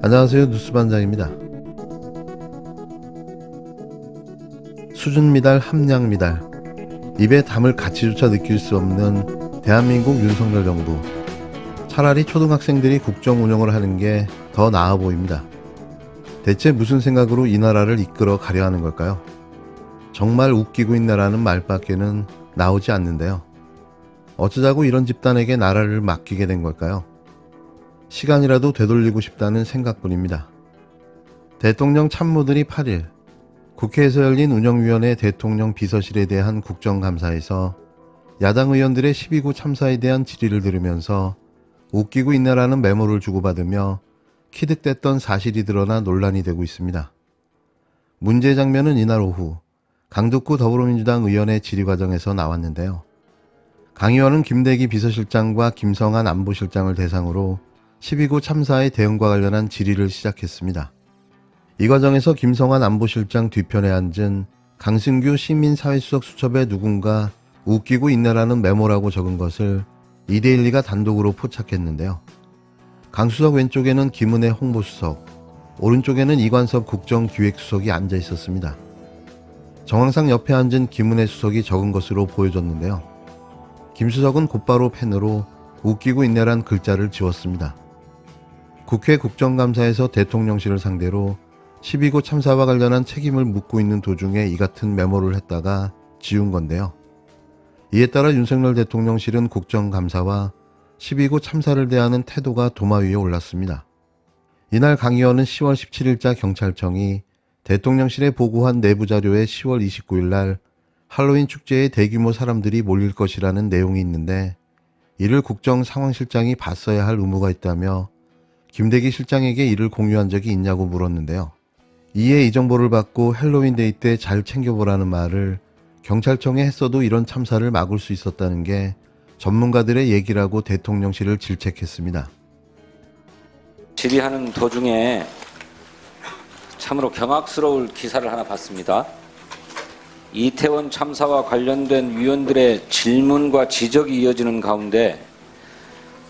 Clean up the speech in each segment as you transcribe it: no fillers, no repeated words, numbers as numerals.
안녕하세요. 뉴스반장입니다. 수준 미달, 함량 미달, 입에 담을 가치조차 느낄 수 없는 대한민국 윤석열 정부. 차라리 초등학생들이 국정 운영을 하는 게 더 나아 보입니다. 대체 무슨 생각으로 이 나라를 이끌어 가려 하는 걸까요? 정말 웃기고 있나라는 말밖에는 나오지 않는데요. 어쩌자고 이런 집단에게 나라를 맡기게 된 걸까요? 시간이라도 되돌리고 싶다는 생각뿐입니다. 대통령 참모들이 8일 국회에서 열린 운영위원회 대통령 비서실에 대한 국정감사에서 야당 의원들의 12구 참사에 대한 질의를 들으면서 웃기고 있나라는 메모를 주고받으며 키득댔던 사실이 드러나 논란이 되고 있습니다. 문제 장면은 이날 오후 강덕구 더불어민주당 의원의 질의 과정에서 나왔는데요. 강 의원은 김대기 비서실장과 김성한 안보실장을 대상으로 12구 참사의 대응과 관련한 질의를 시작했습니다. 이 과정에서 김성한 안보실장 뒤편에 앉은 강승규 시민사회수석 수첩에 누군가 웃기고 있나라는 메모라고 적은 것을 이데일리가 단독으로 포착했는데요. 강 수석 왼쪽에는 김은혜 홍보수석, 오른쪽에는 이관섭 국정기획수석이 앉아 있었습니다. 정황상 옆에 앉은 김은혜 수석이 적은 것으로 보여졌는데요. 김 수석은 곧바로 펜으로 웃기고 있네란 글자를 지웠습니다. 국회 국정감사에서 대통령실을 상대로 12구 참사와 관련한 책임을 묻고 있는 도중에 이 같은 메모를 했다가 지운 건데요. 이에 따라 윤석열 대통령실은 국정감사와 12구 참사를 대하는 태도가 도마 위에 올랐습니다. 이날 강 의원은 10월 17일자 경찰청이 대통령실에 보고한 내부 자료에 10월 29일 날 할로윈 축제에 대규모 사람들이 몰릴 것이라는 내용이 있는데 이를 국정상황실장이 봤어야 할 의무가 있다며 김대기 실장에게 이를 공유한 적이 있냐고 물었는데요. 이에 이 정보를 받고 헬로윈 데이 때 잘 챙겨보라는 말을 경찰청에 했어도 이런 참사를 막을 수 있었다는 게 전문가들의 얘기라고 대통령실을 질책했습니다. 질의하는 도중에 참으로 경악스러울 기사를 하나 봤습니다. 이태원 참사와 관련된 위원들의 질문과 지적이 이어지는 가운데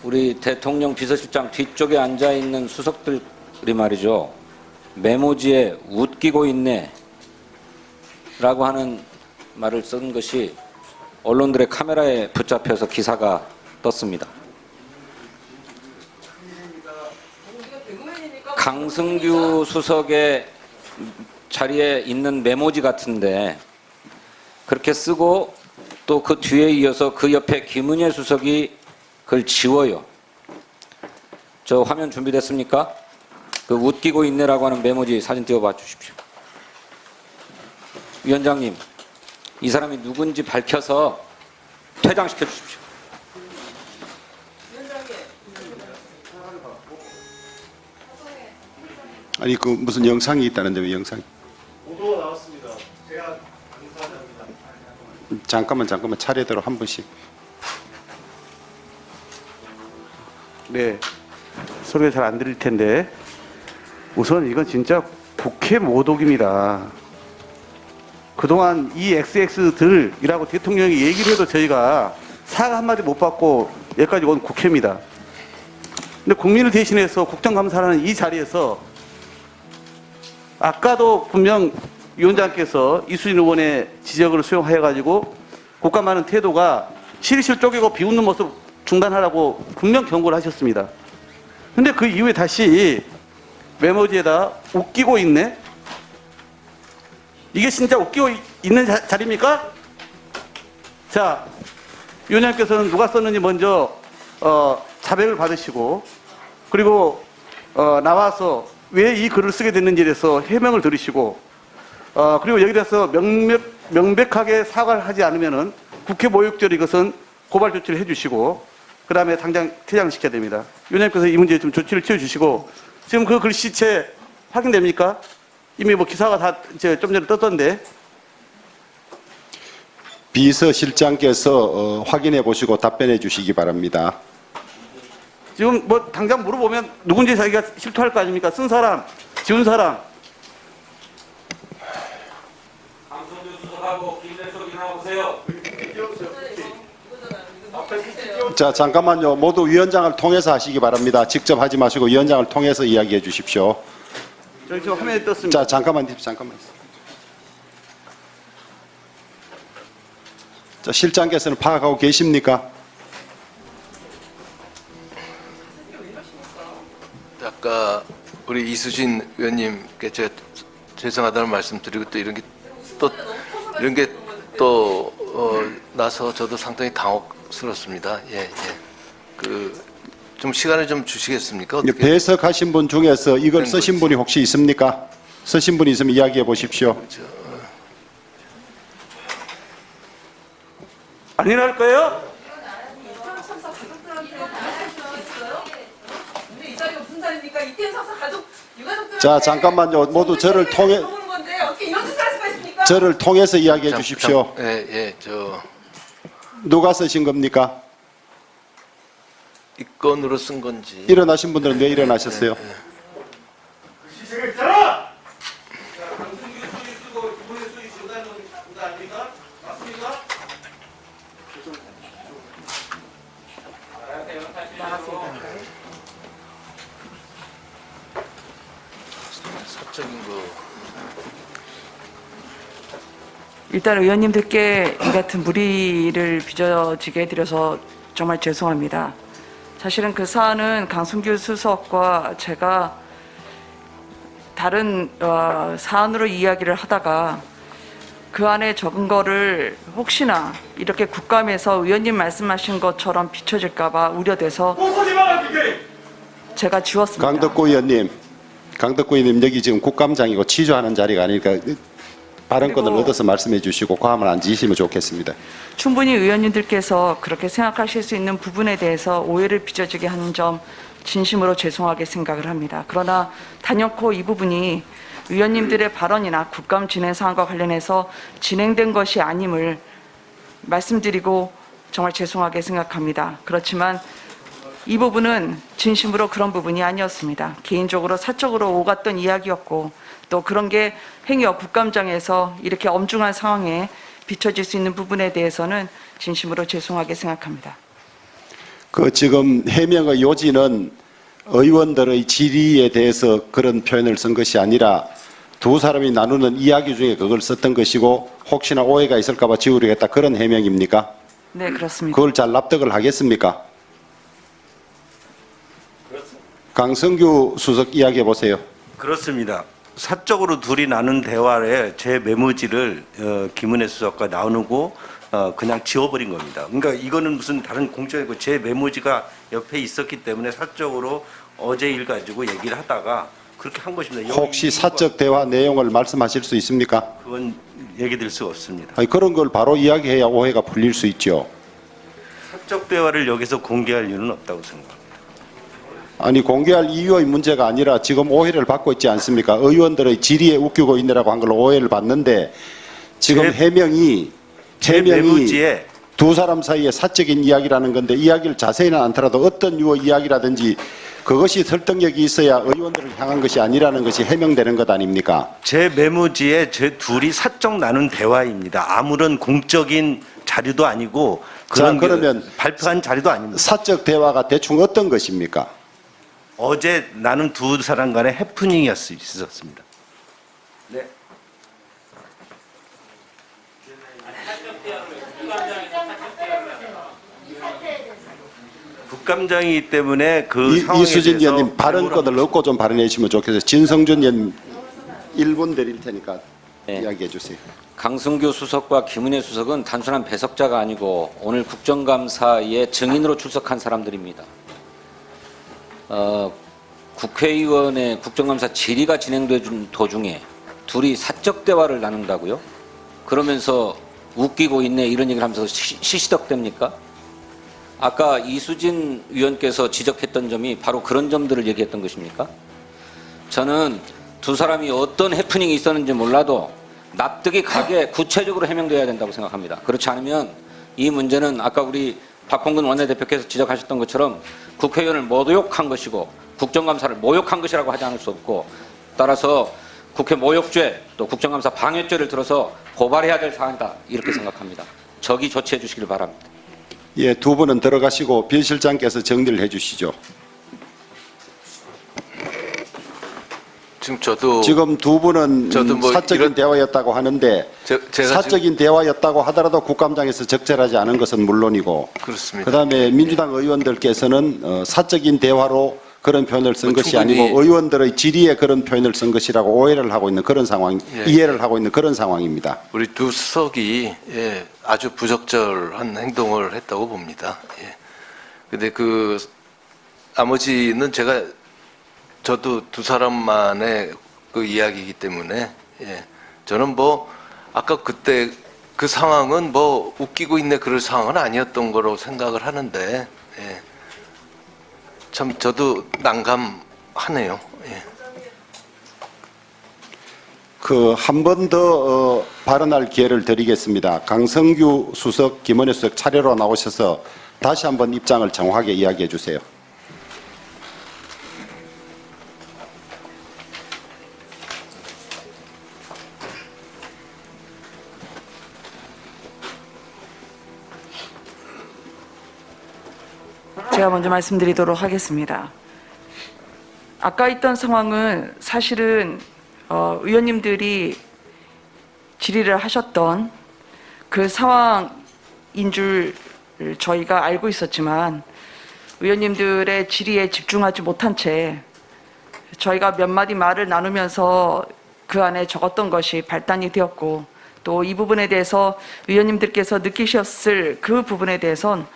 우리 대통령 비서실장 뒤쪽에 앉아있는 수석들이 말이죠. 메모지에 웃기고 있네 라고 하는 말을 쓴 것이 언론들의 카메라에 붙잡혀서 기사가 떴습니다. 강승규 수석의 자리에 있는 메모지 같은데 그렇게 쓰고 또 그 뒤에 이어서 그 옆에 김은혜 수석이 그걸 지워요. 저 화면 준비됐습니까? 그 웃기고 있네라고 하는 메모지 사진 띄워봐 주십시오. 위원장님, 이 사람이 누군지 밝혀서 퇴장시켜 주십시오. 아니 그 무슨 영상이 있다는데 왜 영상이? 보도가 나왔습니다. 제가 당사자입니다. 잠깐만 차례대로 한 분씩. 네, 소리가 잘 안 들릴 텐데 우선 이건 진짜 국회 모독입니다. 그동안 이 XX들이라고 대통령이 얘기를 해도 저희가 사과 한마디 못 받고 여기까지 온 국회입니다. 근데 국민을 대신해서 국정감사라는 이 자리에서 아까도 분명 위원장께서 이수진 의원의 지적을 수용하여가지고 국감하는 태도가 실실 쪼개고 비웃는 모습 중단하라고 분명 경고를 하셨습니다. 근데 그 이후에 다시 메모지에다 웃기고 있네? 이게 진짜 웃기고 있는 자리입니까? 자, 위원장께서는 누가 썼는지 먼저 자백을 받으시고 그리고 나와서 왜 이 글을 쓰게 됐는지에 대해서 해명을 들으시고 그리고 여기 대해서 명백하게 사과를 하지 않으면은 국회 모욕죄로 이것은 고발 조치를 해주시고 그 다음에 당장 퇴장시켜야 됩니다. 위원장께서 이 문제에 좀 조치를 취해주시고 지금 그 글씨체 확인됩니까? 이미 뭐 기사가 다 좀 전에 떴던데. 비서실장께서 확인해 보시고 답변해 주시기 바랍니다. 지금 뭐 당장 물어보면 누군지 자기가 실토할 거 아닙니까? 쓴 사람, 지운 사람. 강성규 수석하고 김대석 일어나보세요. 앞에 자, 잠깐만요. 모두 위원장을 통해서 하시기 바랍니다. 직접 하지 마시고 위원장을 통해서 이야기해 주십시오. 저기 지금 화면에 떴습니다. 자, 잠깐만요. 자, 실장께서는 파악하고 계십니까? 아까 우리 이수진 의원님께 제가 죄송하다는 말씀드리고 또 이런 게 또 나서 저도 상당히 당혹스럽습니다. 예. 좀 시간을 좀 주시겠습니까? 어떻게? 배석하신 분 중에서 이걸 된 쓰신 거지. 분이 혹시 있습니까? 쓰신 분이 있으면 이야기해 보십시오. 아니랄까요? 근데 이 자리가 무슨 자리입니까? 이태원 상사 가족 유가족들 자, 잠깐만요. 모두 저를 통해 보는 건데 어떻게 이런 짓을 할 수가 있습니까? 저를 통해서 이야기해 주십시오. 누가 쓰신 겁니까? 이 건으로 쓴 건지. 일어나신 분들은 왜 일어나셨어요? 사적인 거. 일단 의원님들께 이 같은 무리를 빚어지게 해드려서 정말 죄송합니다. 사실은 그 사안은 강승규 수석과 제가 다른 사안으로 이야기를 하다가 그 안에 적은 거를 혹시나 이렇게 국감에서 의원님 말씀하신 것처럼 비춰질까 봐 우려돼서 제가 지웠습니다. 강덕구 의원님 여기 지금 국감장이고 취조하는 자리가 아니니까 발언권을 그리고- 얻어서 말씀해 주시고 과함을 안 지시면 좋겠습니다. 충분히 의원님들께서 그렇게 생각하실 수 있는 부분에 대해서 오해를 빚어지게 하는 점 진심으로 죄송하게 생각을 합니다. 그러나 단연코 이 부분이 의원님들의 발언이나 국감 진행 사항과 관련해서 진행된 것이 아님을 말씀드리고 정말 죄송하게 생각합니다. 그렇지만 이 부분은 진심으로 그런 부분이 아니었습니다. 개인적으로 사적으로 오갔던 이야기였고 또 그런 게 행여 국감장에서 이렇게 엄중한 상황에 비춰질 수 있는 부분에 대해서는 진심으로 죄송하게 생각합니다. 그 지금 해명의 요지는 의원들의 질의에 대해서 그런 표현을 쓴 것이 아니라 두 사람이 나누는 이야기 중에 그걸 썼던 것이고 혹시나 오해가 있을까 봐 지우려겠다 그런 해명입니까? 네, 그렇습니다. 그걸 잘 납득을 하겠습니까? 강성규 수석 이야기해 보세요. 그렇습니다. 사적으로 둘이 나눈 대화에 제 메모지를 김은혜 수석과 나누고 그냥 지워버린 겁니다. 그러니까 이거는 무슨 다른 공적이고 제 메모지가 옆에 있었기 때문에 사적으로 어제 일 가지고 얘기를 하다가 그렇게 한 것입니다. 혹시 사적 대화 내용을 말씀하실 수 있습니까? 그건 얘기 드릴 수 없습니다. 아니, 그런 걸 바로 이야기해야 오해가 풀릴 수 있죠. 사적 대화를 여기서 공개할 이유는 없다고 생각합니다. 아니 공개할 이유의 문제가 아니라 지금 오해를 받고 있지 않습니까? 의원들의 질의에 웃기고 있느라고 한 걸로 오해를 받는데 지금 제 해명이 메모지에 두 사람 사이의 사적인 이야기라는 건데 이야기를 자세히는 않더라도 어떤 유의 이야기라든지 그것이 설득력이 있어야 의원들을 향한 것이 아니라는 것이 해명되는 것 아닙니까? 제 메모지에 제 둘이 사적 나눈 대화입니다. 아무런 공적인 자료도 아니고 그런 자, 그러면 발표한 자료도 아닙니다. 사적 대화가 대충 어떤 것입니까? 어제 나는 두 사람 간의 해프닝이었습니다. 네. 국감장이기 때문에 그 상황에 이수진 대해서 의원님 발언권을 얻고 좀 발언해 주시면 좋겠어요. 진성준 의원님 1분 드릴 테니까 네. 이야기해 주세요. 강승규 수석과 김은혜 수석은 단순한 배석자가 아니고 오늘 국정감사에 증인으로 출석한 사람들입니다. 국회의원의 국정감사 질의가 진행되는 도중에 둘이 사적 대화를 나눈다고요? 그러면서 웃기고 있네 이런 얘기를 하면서 시시덕됩니까? 아까 이수진 위원께서 지적했던 점이 바로 그런 점들을 얘기했던 것입니까? 저는 두 사람이 어떤 해프닝이 있었는지 몰라도 납득이 가게 구체적으로 해명돼야 된다고 생각합니다. 그렇지 않으면 이 문제는 아까 우리 박홍근 원내대표께서 지적하셨던 것처럼 국회의원을 모욕한 것이고 국정감사를 모욕한 것이라고 하지 않을 수 없고 따라서 국회 모욕죄 또 국정감사 방해죄를 들어서 고발해야 될 사안이다 이렇게 생각합니다. 적이 조치해 주시길 바랍니다. 예, 두 분은 들어가시고 비서실장께서 정리를 해주시죠. 지금 저도 지금 두 분은 저도 뭐 사적인 이런- 대화였다고 하는데 제가 사적인 대화였다고 하더라도 국감장에서 적절하지 않은 것은 물론이고 그렇습니다. 그다음에 민주당 의원들께서는 사적인 대화로 그런 표현을 쓴 뭐 것이 충분히- 아니고 의원들의 질의에 그런 표현을 쓴 것이라고 오해를 하고 있는 그런 상황, 예. 이해를 하고 있는 그런 상황입니다. 우리 두 수석이 아주 부적절한 행동을 했다고 봅니다. 근데 그 나머지는 저도 두 사람만의 그 이야기이기 때문에 저는 뭐 아까 그때 그 상황은 뭐 웃기고 있네 그럴 상황은 아니었던 거로 생각을 하는데 참 저도 난감하네요. 그 한 번 더 발언할 기회를 드리겠습니다. 강성규 수석, 김원효 수석 차례로 나오셔서 다시 한번 입장을 정확하게 이야기해 주세요. 제가 먼저 말씀드리도록 하겠습니다. 아까 있던 상황은 사실은 의원님들이 질의를 하셨던 그 상황인 줄 저희가 알고 있었지만 의원님들의 질의에 집중하지 못한 채 저희가 몇 마디 말을 나누면서 그 안에 적었던 것이 발단이 되었고 또 이 부분에 대해서 의원님들께서 느끼셨을 그 부분에 대해선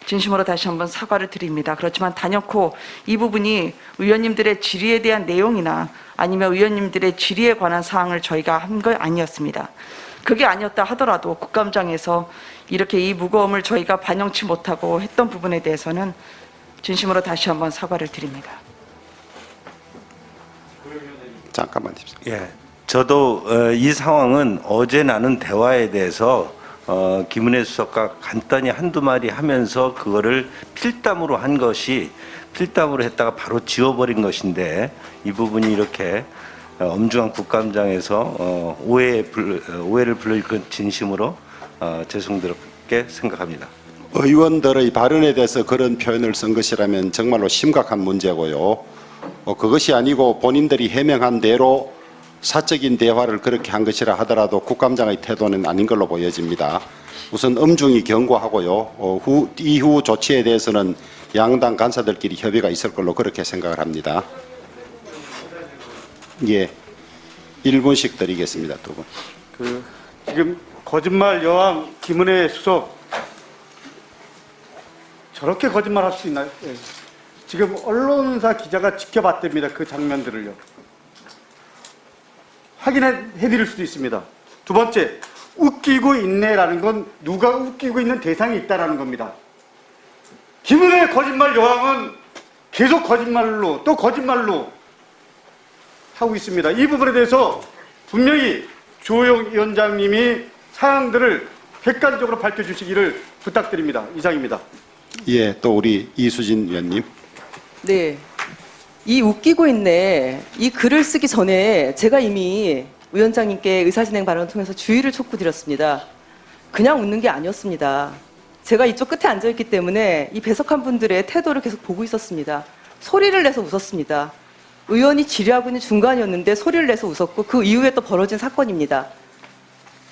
진심으로 다시 한번 사과를 드립니다. 그렇지만 단연코 이 부분이 의원님들의 질의에 대한 내용이나 아니면 의원님들의 질의에 관한 사항을 저희가 한 거 아니었습니다. 그게 아니었다 하더라도 국감장에서 이렇게 이 무거움을 저희가 반영치 못하고 했던 부분에 대해서는 진심으로 다시 한번 사과를 드립니다. 잠깐만 주십시오. 예, 저도 이 상황은 어제 나눈 대화에 대해서 김은혜 수석과 간단히 한두 마디 하면서 그거를 필담으로 한 것이 필담으로 했다가 바로 지워버린 것인데 이 부분이 이렇게 엄중한 국감장에서 오해를 불러일 건 진심으로 죄송스럽게 생각합니다. 의원들의 발언에 대해서 그런 표현을 쓴 것이라면 정말로 심각한 문제고요. 그것이 아니고 본인들이 해명한 대로 사적인 대화를 그렇게 한 것이라 하더라도 국감장의 태도는 아닌 걸로 보여집니다. 우선 엄중히 경고하고요. 이후 조치에 대해서는 양당 간사들끼리 협의가 있을 걸로 그렇게 생각을 합니다. 예, 1분씩 드리겠습니다. 두 분. 지금 거짓말 여왕 김은혜 수석 저렇게 거짓말할 수 있나요? 예. 지금 언론사 기자가 지켜봤답니다. 그 장면들을요. 확인해드릴 수도 있습니다. 두 번째, 웃기고 있네라는 건 누가 웃기고 있는 대상이 있다라는 겁니다. 김은혜 거짓말 여왕은 계속 거짓말로 또 거짓말로 하고 있습니다. 이 부분에 대해서 분명히 조영 위원장님이 사항들을 객관적으로 밝혀주시기를 부탁드립니다. 이상입니다. 예, 또 우리 이수진 위원님. 네. 이 웃기고 있네. 이 글을 쓰기 전에 제가 이미 위원장님께 의사진행 발언을 통해서 주의를 촉구드렸습니다. 그냥 웃는 게 아니었습니다. 제가 이쪽 끝에 앉아있기 때문에 이 배석한 분들의 태도를 계속 보고 있었습니다. 소리를 내서 웃었습니다. 의원이 질의하고 있는 중간이었는데 소리를 내서 웃었고 그 이후에 또 벌어진 사건입니다.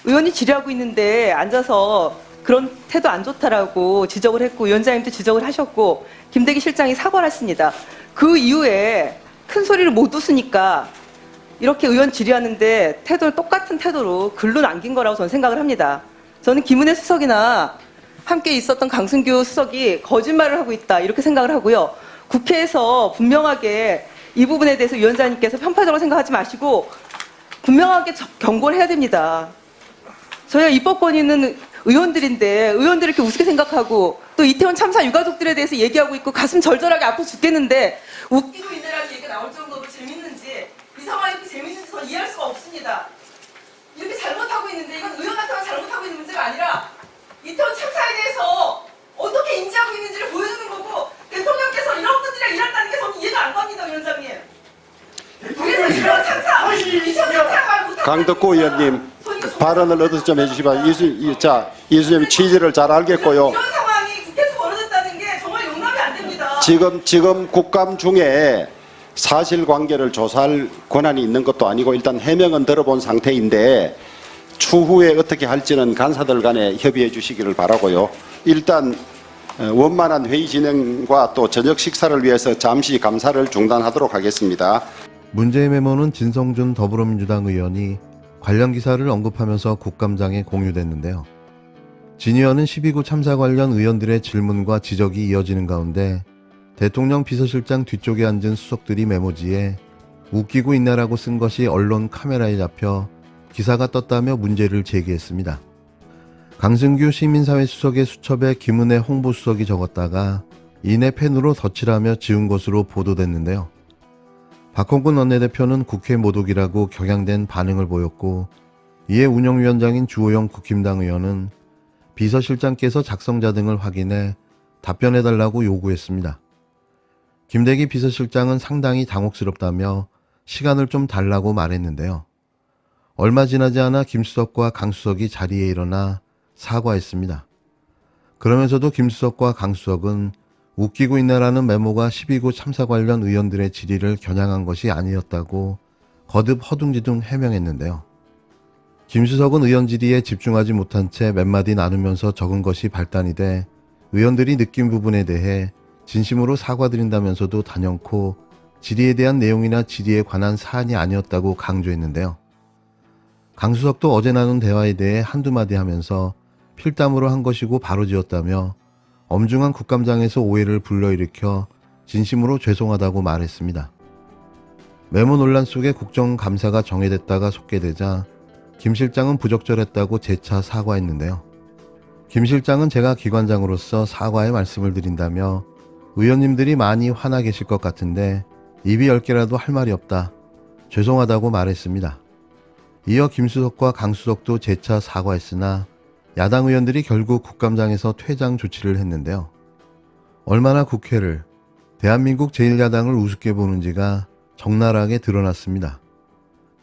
의원이 질의하고 있는데 앉아서 그런 태도 안 좋다라고 지적을 했고 위원장님도 지적을 하셨고 김대기 실장이 사과를 했습니다. 그 이후에 큰 소리를 못 웃으니까 이렇게 의원 질의하는데 태도를 똑같은 태도로 글로 남긴 거라고 저는 생각을 합니다. 저는 김은혜 수석이나 함께 있었던 강승규 수석이 거짓말을 하고 있다 이렇게 생각을 하고요. 국회에서 분명하게 이 부분에 대해서 위원장님께서 편파적으로 생각하지 마시고 분명하게 경고를 해야 됩니다. 저희가 입법권이 있는 의원들인데 의원들을 이렇게 우습게 생각하고 또 이태원 참사 유가족들에 대해서 얘기하고 있고 가슴 절절하게 아파 죽겠는데 웃기고 있네라는 얘기가 나올 정도로 재밌는지 이 상황이 이렇게 재밌는지 저는 이해할 수가 없습니다. 이렇게 잘못하고 있는데 이건 의원한테만 잘못하고 있는 문제가 아니라 이태원 참사에 대해서 어떻게 인지하고 있는지를 보여주는 거고 대통령께서 이런 분들이랑 일한다는 게 저는 이해가 안 갑니다, 위원장님. 그래서 이런 참사, 이태원 참사 말 못하고 강덕구 의원님 발언을 얻어서 좀 해주시면 이수님 취지를 잘 알겠고요. 이런 상황이 국회 지금 국감 중에 사실관계를 조사할 권한이 있는 것도 아니고 일단 해명은 들어본 상태인데 추후에 어떻게 할지는 간사들 간에 협의해 주시기를 바라고요. 일단 원만한 회의 진행과 또 저녁 식사를 위해서 잠시 감사를 중단하도록 하겠습니다. 문제의 메모는 진성준 더불어민주당 의원이 관련 기사를 언급하면서 국감장에 공유됐는데요. 진 의원은 12구 참사 관련 의원들의 질문과 지적이 이어지는 가운데 대통령 비서실장 뒤쪽에 앉은 수석들이 메모지에 웃기고 있나라고 쓴 것이 언론 카메라에 잡혀 기사가 떴다며 문제를 제기했습니다. 강승규 시민사회 수석의 수첩에 김은혜 홍보수석이 적었다가 이내 펜으로 덧칠하며 지운 것으로 보도됐는데요. 박홍근 원내대표는 국회 모독이라고 격양된 반응을 보였고 이에 운영위원장인 주호영 국힘당 의원은 비서실장께서 작성자 등을 확인해 답변해달라고 요구했습니다. 김대기 비서실장은 상당히 당혹스럽다며 시간을 좀 달라고 말했는데요. 얼마 지나지 않아 김 수석과 강 수석이 자리에 일어나 사과했습니다. 그러면서도 김 수석과 강 수석은 웃기고 있나라는 메모가 12구 참사 관련 의원들의 질의를 겨냥한 것이 아니었다고 거듭 허둥지둥 해명했는데요. 김 수석은 의원 질의에 집중하지 못한 채 몇 마디 나누면서 적은 것이 발단이 돼 의원들이 느낀 부분에 대해 진심으로 사과드린다면서도 단연코 질의에 대한 내용이나 질의에 관한 사안이 아니었다고 강조했는데요. 강 수석도 어제 나눈 대화에 대해 한두 마디 하면서 필담으로 한 것이고 바로 지었다며 엄중한 국감장에서 오해를 불러일으켜 진심으로 죄송하다고 말했습니다. 메모 논란 속에 국정감사가 정해됐다가 속개되자 김 실장은 부적절했다고 재차 사과했는데요. 김 실장은 제가 기관장으로서 사과의 말씀을 드린다며 의원님들이 많이 화나 계실 것 같은데 입이 10개라도 할 말이 없다. 죄송하다고 말했습니다. 이어 김 수석과 강 수석도 재차 사과했으나 야당 의원들이 결국 국감장에서 퇴장 조치를 했는데요. 얼마나 국회를, 대한민국 제1야당을 우습게 보는지가 적나라하게 드러났습니다.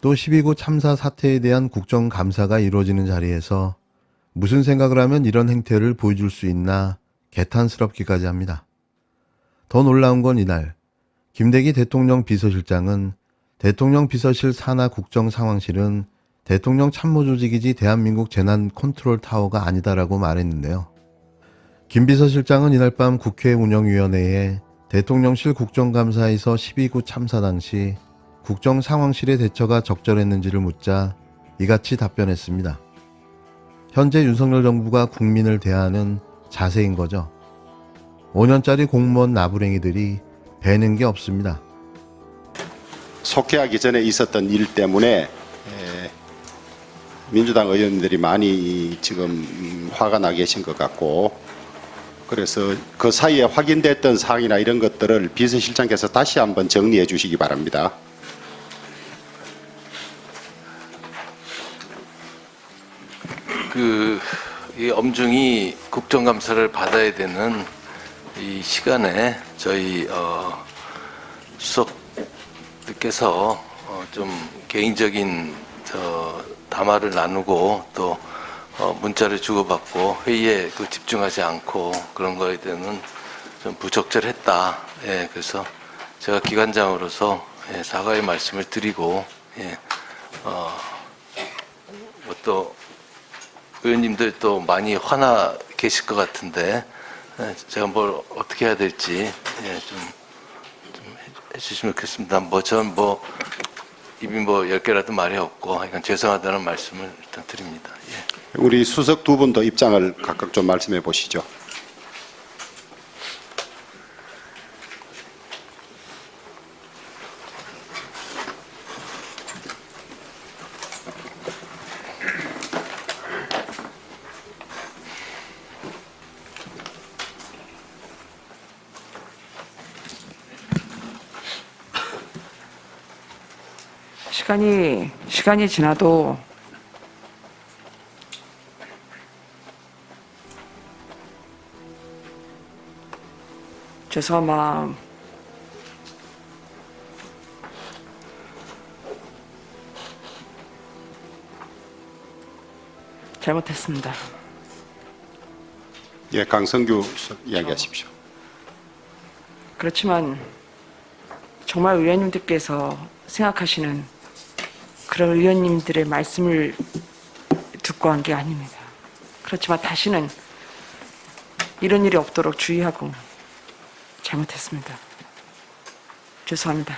또 12구 참사 사태에 대한 국정감사가 이루어지는 자리에서 무슨 생각을 하면 이런 행태를 보여줄 수 있나 개탄스럽기까지 합니다. 더 놀라운 건 이날 김대기 대통령 비서실장은 대통령 비서실 산하 국정상황실은 대통령 참모조직이지 대한민국 재난 컨트롤 타워가 아니다라고 말했는데요. 김 비서실장은 이날 밤 국회 운영위원회에 대통령실 국정감사에서 12구 참사 당시 국정상황실의 대처가 적절했는지를 묻자 이같이 답변했습니다. 현재 윤석열 정부가 국민을 대하는 자세인 거죠. 5년짜리 공무원 나부랭이들이 배는 게 없습니다. 속회하기 전에 있었던 일 때문에 민주당 의원들이 많이 지금 화가 나 계신 것 같고 그래서 그 사이에 확인됐던 사항이나 이런 것들을 비서실장께서 다시 한번 정리해 주시기 바랍니다. 이 엄중히 국정감사를 받아야 되는 이 시간에 저희 수석께서 좀 개인적인 담화를 나누고 또 문자를 주고받고 회의에 집중하지 않고 그런 거에 대해서는 좀 부적절했다. 예, 그래서 제가 기관장으로서 사과의 말씀을 드리고 또 의원님들 또 많이 화나 계실 것 같은데 제가 뭘 어떻게 해야 될지 좀 해주시면 좋겠습니다. 전 입이 10개라도 말이 없고 하여간 죄송하다는 말씀을 일단 드립니다. 예. 우리 수석 두 분도 입장을 각각 좀 말씀해 보시죠. 시간이 지나도 죄송한 마음 잘못했습니다. 예, 강성규 수석 이야기하십시오. 그렇지만 정말 의원님들께서 생각하시는 그런 의원님들의 말씀을 듣고 한 게 아닙니다. 그렇지만 다시는 이런 일이 없도록 주의하고 잘못했습니다. 죄송합니다.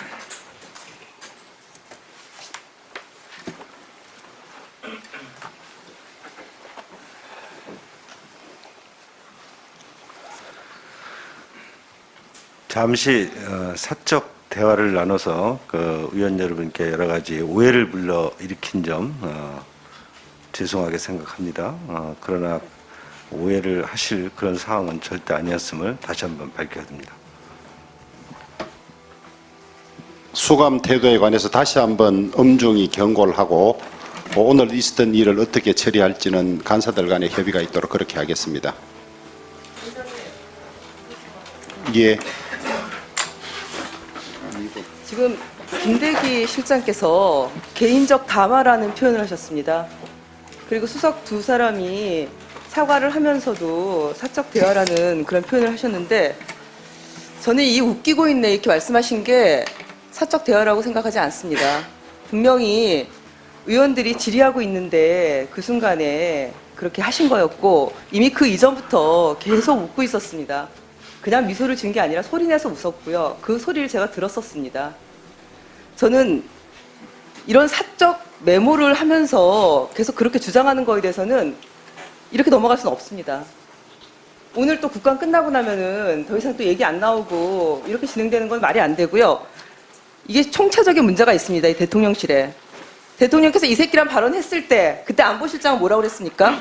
잠시 사적 대화를 나눠서 그 의원 여러분께 여러 가지 오해를 불러 일으킨 점 죄송하게 생각합니다. 그러나 오해를 하실 그런 상황은 절대 아니었음을 다시 한번 밝혀드립니다. 수감 태도에 관해서 다시 한번 엄중히 경고를 하고 오늘 있었던 일을 어떻게 처리할지는 간사들 간의 협의가 있도록 그렇게 하겠습니다. 예. 지금 김대기 실장께서 개인적 담화라는 표현을 하셨습니다. 그리고 수석 두 사람이 사과를 하면서도 사적 대화라는 그런 표현을 하셨는데 저는 이 웃기고 있네 이렇게 말씀하신 게 사적 대화라고 생각하지 않습니다. 분명히 의원들이 질의하고 있는데 그 순간에 그렇게 하신 거였고 이미 그 이전부터 계속 웃고 있었습니다. 그냥 미소를 지은 게 아니라 소리내서 웃었고요. 그 소리를 제가 들었었습니다. 저는 이런 사적 메모를 하면서 계속 그렇게 주장하는 거에 대해서는 이렇게 넘어갈 수는 없습니다. 오늘 또 국감 끝나고 나면은 더 이상 또 얘기 안 나오고 이렇게 진행되는 건 말이 안 되고요. 이게 총체적인 문제가 있습니다. 이 대통령실에. 대통령께서 이 새끼란 발언했을 때 그때 안보실장은 뭐라고 그랬습니까?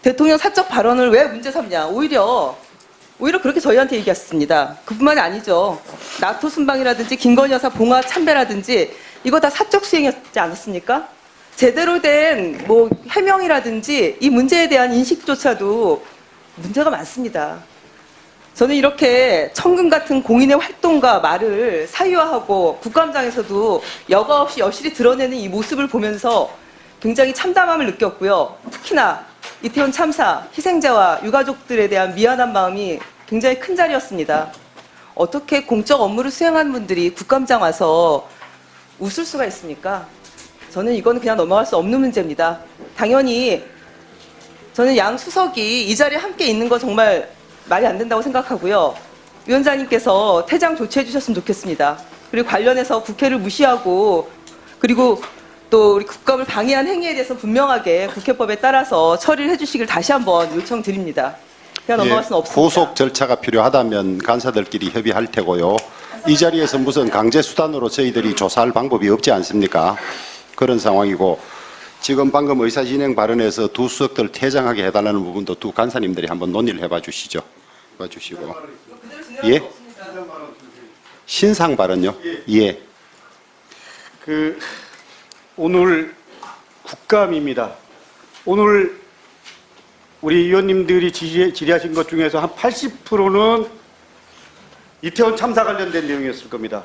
대통령 사적 발언을 왜 문제 삼냐. 오히려 그렇게 저희한테 얘기했습니다. 그뿐만이 아니죠. 나토 순방이라든지 김건희 여사 봉화 참배라든지 이거 다 사적 수행이었지 않았습니까? 제대로 된 뭐 해명이라든지 이 문제에 대한 인식조차도 문제가 많습니다. 저는 이렇게 천금 같은 공인의 활동과 말을 사유화하고 국감장에서도 여과 없이 여실히 드러내는 이 모습을 보면서 굉장히 참담함을 느꼈고요. 특히나 이태원 참사 희생자와 유가족들에 대한 미안한 마음이 굉장히 큰 자리였습니다. 어떻게 공적 업무를 수행한 분들이 국감장 와서 웃을 수가 있습니까? 저는 이건 그냥 넘어갈 수 없는 문제입니다. 당연히 저는 양 수석이 이 자리에 함께 있는 거 정말 말이 안 된다고 생각하고요. 위원장님께서 퇴장 조치해 주셨으면 좋겠습니다. 그리고 관련해서 국회를 무시하고 그리고 또 우리 국감을 방해한 행위에 대해서 분명하게 국회법에 따라서 처리를 해주시길 다시 한번 요청드립니다. 그냥 넘어갈 수는 없습니다. 후속 절차가 필요하다면 간사들끼리 협의할 테고요. 이 자리에서 무슨 강제 수단으로 저희들이 조사할 방법이 없지 않습니까? 그런 상황이고 지금 방금 의사진행 발언에서 두 수석들 퇴장하게 해달라는 부분도 두 간사님들이 한번 논의를 해봐 주시죠. 해봐 주시고. 예? 신상 발언요? 예. 오늘 국감입니다. 오늘 우리 의원님들이 질의하신 것 중에서 한 80%는 이태원 참사 관련된 내용이었을 겁니다.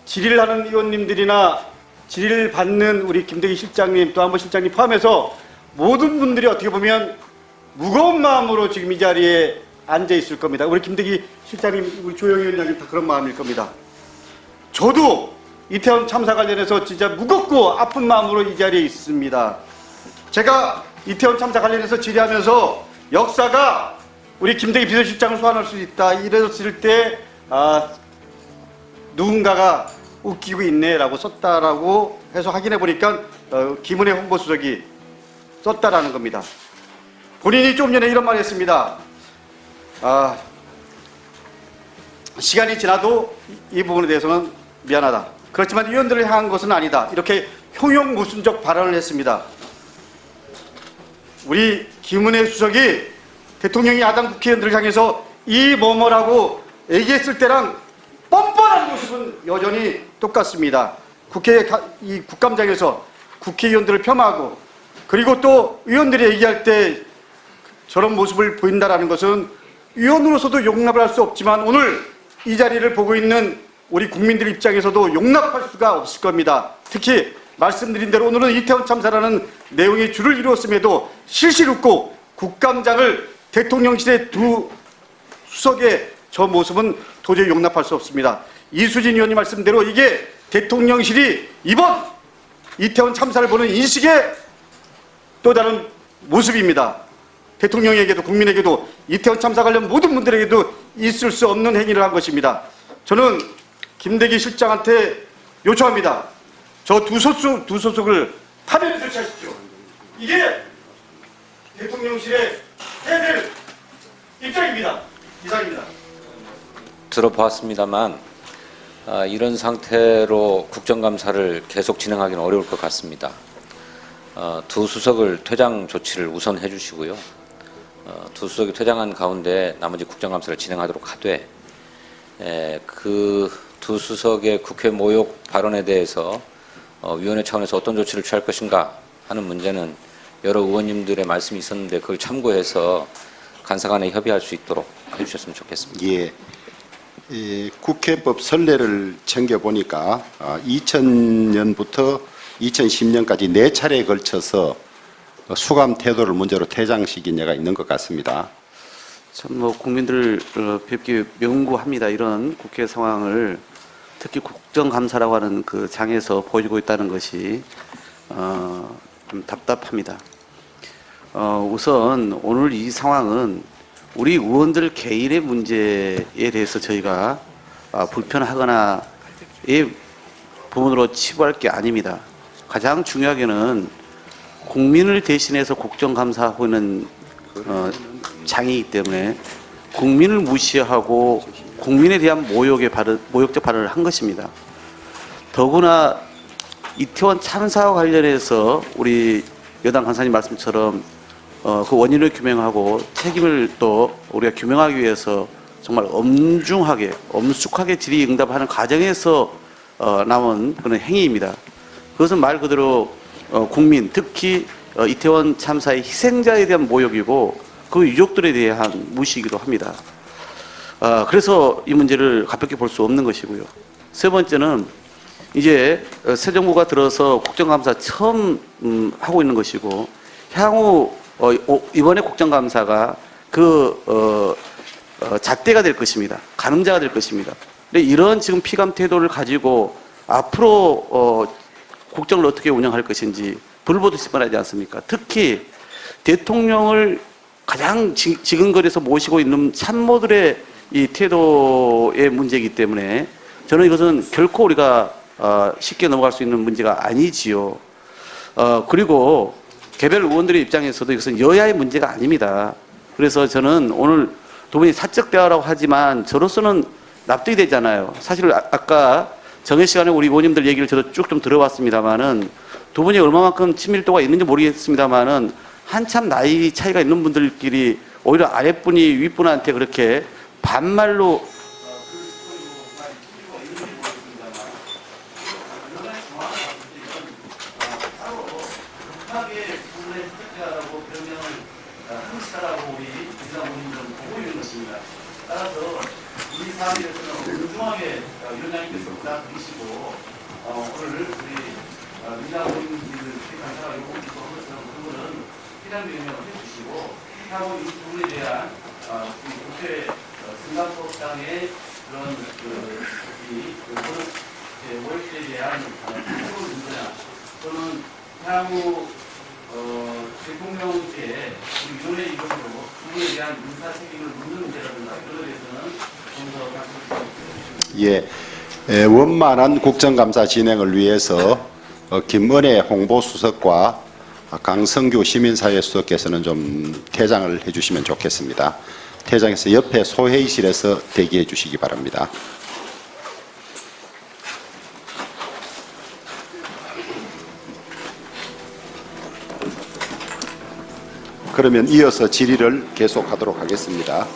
질의를 하는 의원님들이나 질의를 받는 우리 김대기 실장님 또 안보실장님 포함해서 모든 분들이 어떻게 보면 무거운 마음으로 지금 이 자리에 앉아 있을 겁니다. 우리 김대기 실장님, 우리 조영희 위원장님 다 그런 마음일 겁니다. 저도 이태원 참사 관련해서 진짜 무겁고 아픈 마음으로 이 자리에 있습니다. 제가 이태원 참사 관련해서 질의하면서 역사가 우리 김대기 비서실장을 소환할 수 있다 이랬을 때 누군가가 웃기고 있네라고 썼다라고 해서 확인해 보니까 김은혜 홍보수석이 썼다라는 겁니다. 본인이 좀 전에 이런 말을 했습니다. 시간이 지나도 이 부분에 대해서는 미안하다. 그렇지만 의원들을 향한 것은 아니다. 이렇게 형용모순적 발언을 했습니다. 우리 김은혜 수석이 대통령이 야당 국회의원들을 향해서 이 뭐뭐라고 얘기했을 때랑 뻔뻔한 모습은 여전히 똑같습니다. 이 국감장에서 국회의원들을 폄하하고 그리고 또 의원들이 얘기할 때 저런 모습을 보인다라는 것은 의원으로서도 용납을 할 수 없지만 오늘 이 자리를 보고 있는 우리 국민들 입장에서도 용납할 수가 없을 겁니다. 특히 말씀드린 대로 오늘은 이태원 참사라는 내용이 줄을 이루었음에도 실실 웃고 국감장을 대통령실의 두 수석의 저 모습은 도저히 용납할 수 없습니다. 이수진 의원님 말씀대로 이게 대통령실이 이번 이태원 참사를 보는 인식의 또 다른 모습입니다. 대통령에게도 국민에게도 이태원 참사 관련 모든 분들에게도 있을 수 없는 행위를 한 것입니다. 저는 김대기 실장한테 요청합니다. 저 두 소속을 파면에 조치하십시오. 이게 대통령실의 해야 될 입장입니다. 이상입니다. 들어보았습니다만 이런 상태로 국정감사를 계속 진행하기는 어려울 것 같습니다. 두 수석을 퇴장 조치를 우선 해주시고요. 두 수석이 퇴장한 가운데 나머지 국정감사를 진행하도록 하되 그 두 수석의 국회 모욕 발언에 대해서 위원회 차원에서 어떤 조치를 취할 것인가 하는 문제는 여러 의원님들의 말씀이 있었는데 그걸 참고해서 간사 간에 협의할 수 있도록 해주셨으면 좋겠습니다. 예. 국회법 선례를 챙겨보니까 2000년부터 2010년까지 4차례에 걸쳐서 수감 태도를 문제로 퇴장시킨 예가 있는 것 같습니다. 참 뭐 국민들을 뵙기 명구합니다. 이런 국회 상황을 특히 국정감사라고 하는 그 장에서 보여주고 있다는 것이 좀 답답합니다. 우선 오늘 이 상황은 우리 의원들 개인의 문제에 대해서 저희가 불편하거나 이 부분으로 치부할 게 아닙니다. 가장 중요하게는 국민을 대신해서 국정감사하고 있는 장이기 때문에 국민을 무시하고 국민에 대한 모욕적 발언을 한 것입니다. 더구나 이태원 참사와 관련해서 우리 여당 간사님 말씀처럼 그 원인을 규명하고 책임을 또 우리가 규명하기 위해서 정말 엄중하게 엄숙하게 질의응답하는 과정에서 나온 그런 행위입니다. 그것은 말 그대로 국민 특히 이태원 참사의 희생자에 대한 모욕이고 그 유족들에 대한 무시이기도 합니다. 그래서 이 문제를 가볍게 볼 수 없는 것이고요. 세 번째는 이제 새 정부가 들어서 국정감사 처음 하고 있는 것이고 향후 이번에 국정감사가 그 잣대가 될 것입니다. 가늠자가 될 것입니다. 근데 이런 지금 피감 태도를 가지고 앞으로 국정을 어떻게 운영할 것인지 불보듯이 뻔하지 않습니까? 특히 대통령을 가장 지근거려서 모시고 있는 참모들의 이 태도의 문제이기 때문에 저는 이것은 결코 우리가 쉽게 넘어갈 수 있는 문제가 아니지요. 그리고 개별 의원들의 입장에서도 이것은 여야의 문제가 아닙니다. 그래서 저는 오늘 두 분이 사적 대화라고 하지만 저로서는 납득이 되잖아요. 사실 아까 정해 시간에 우리 의원님들 얘기를 저도 쭉 좀 들어봤습니다만은 두 분이 얼마만큼 친밀도가 있는지 모르겠습니다만은 한참 나이 차이가 있는 분들끼리 오히려 아랫분이 윗분한테 그렇게 반말로 하고 이 부분에 대한 국회 승강법상의 그런 모욕죄에 대한 해볼 문제나 또는 향후 대통령께 우리 위원회 이름으로 부분에 대한 인사 책임을 묻는 문제라든가 이런 데 대해서는 좀 더 말씀해 주시죠. 예, 원만한 국정감사 진행을 위해서 김은혜 홍보수석과 강성규 시민사회 수석께서는 좀 퇴장을 해주시면 좋겠습니다. 퇴장해서 옆에 소회의실에서 대기해 주시기 바랍니다. 그러면 이어서 질의를 계속하도록 하겠습니다.